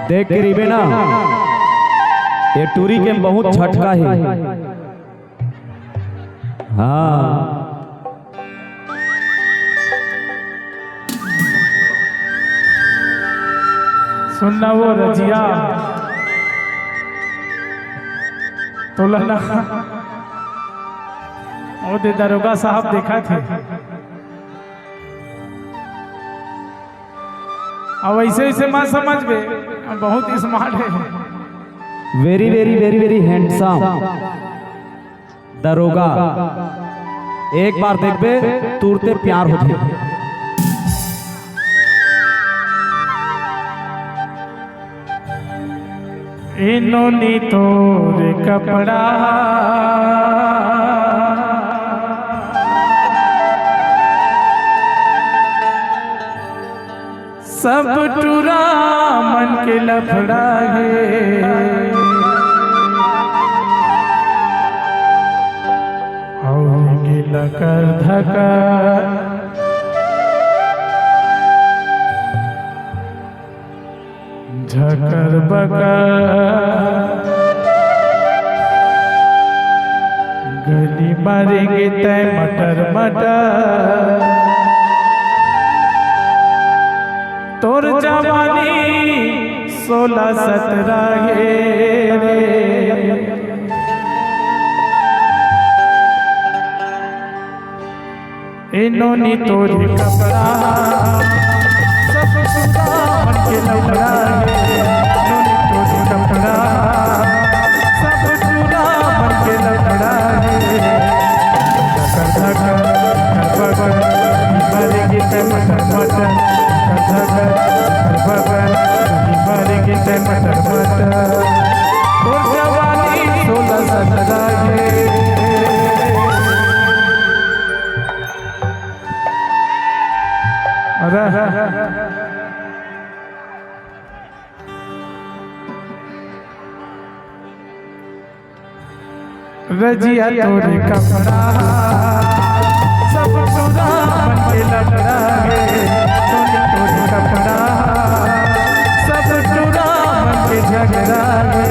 देख करीबे ना ये टूरी के बहुत झटका है। हाँ सुनना वो रजिया तोलना वो दे दरोगा साहब देखा थे। अब ऐसे ऐसे मत समझ बे, बहुत स्मार्ट है। Very very very very handsome दरोगा। एक बार देख बे तुरते प्यार होती। इन्होंने तोरे कपड़ा सब टूरा मन के लफड़ा है। होगी लकर धकर झकर बकर गली मारेंगे तय मटर मटर। तोर जवानी 16-17 रे। इन्होंने तोरे कपड़ा सब सुधा मन के लफड़ा है। इन्होंने तोरे कपड़ा सब सुधा मन के लफड़ा है। धकर धकर मरेगी तय मटर मटर। धकर धकर मरेगी तय मटर मटर। तोर जवानी 16-17 है। रजिया तोरे कपड़ा सब टूरा मन के लफड़ा है। तोरे कपड़ा सब टूरा मन के झगड़ा है।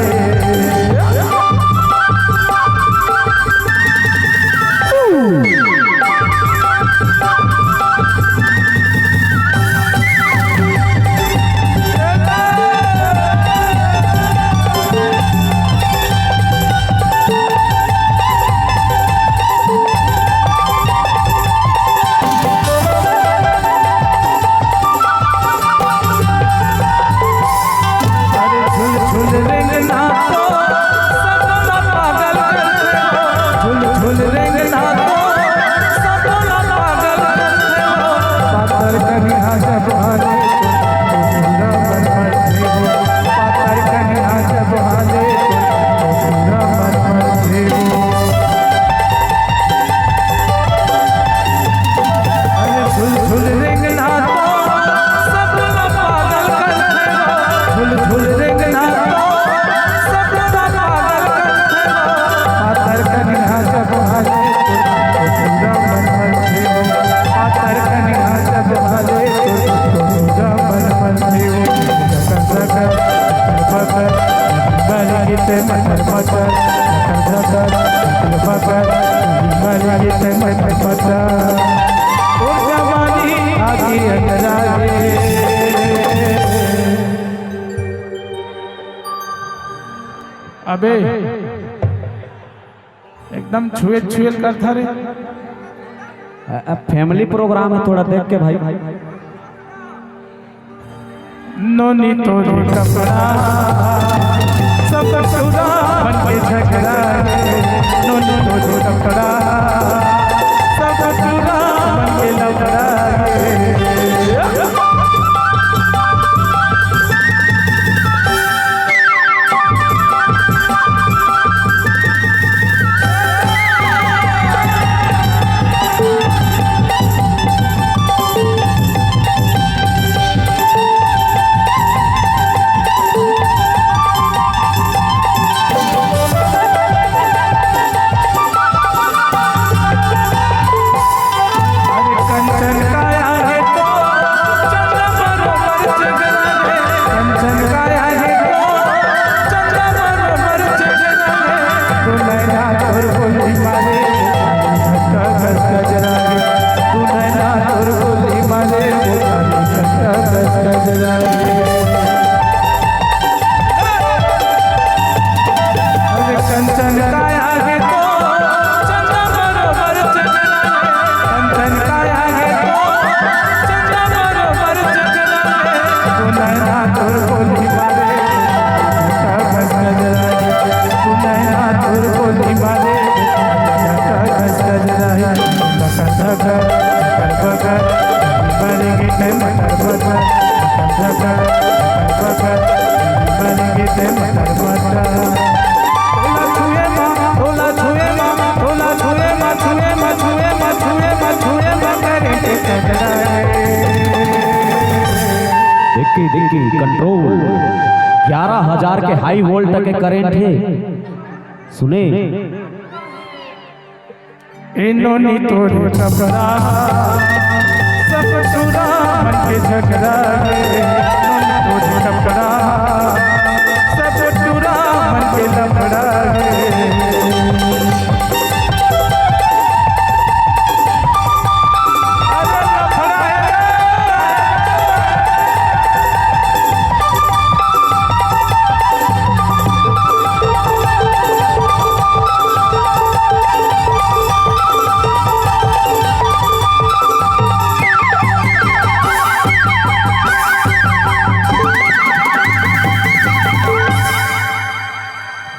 अबे एकदम छुएल छुएल करता रे। अब फैमिली प्रोग्राम है, थोड़ा देख के भाई। नोनी तोरे कपड़ा सब टूरा मन के झगड़ा है। नोनी तोरे कपड़ा सब टूरा मन के लफड़ा है। कंचन काया है बाटे मटर मटर थोला छुए माँ थोला छुए माँ थोला छुए माँ छुए माँ छुए माँ छुए माँ छुए माँ करे के टकराए। डिक्की कंट्रोल 11,000 के हाई वोल्ट के करंट है। सुने इन्होंने तोड़े टपरा सब चुरा मन के झगड़ा तोड़े टपरा सब चुरा मन के लफड़ा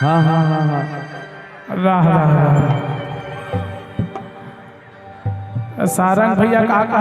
हाँ हाँ हाँ हाँ राह राह सारंग भैया का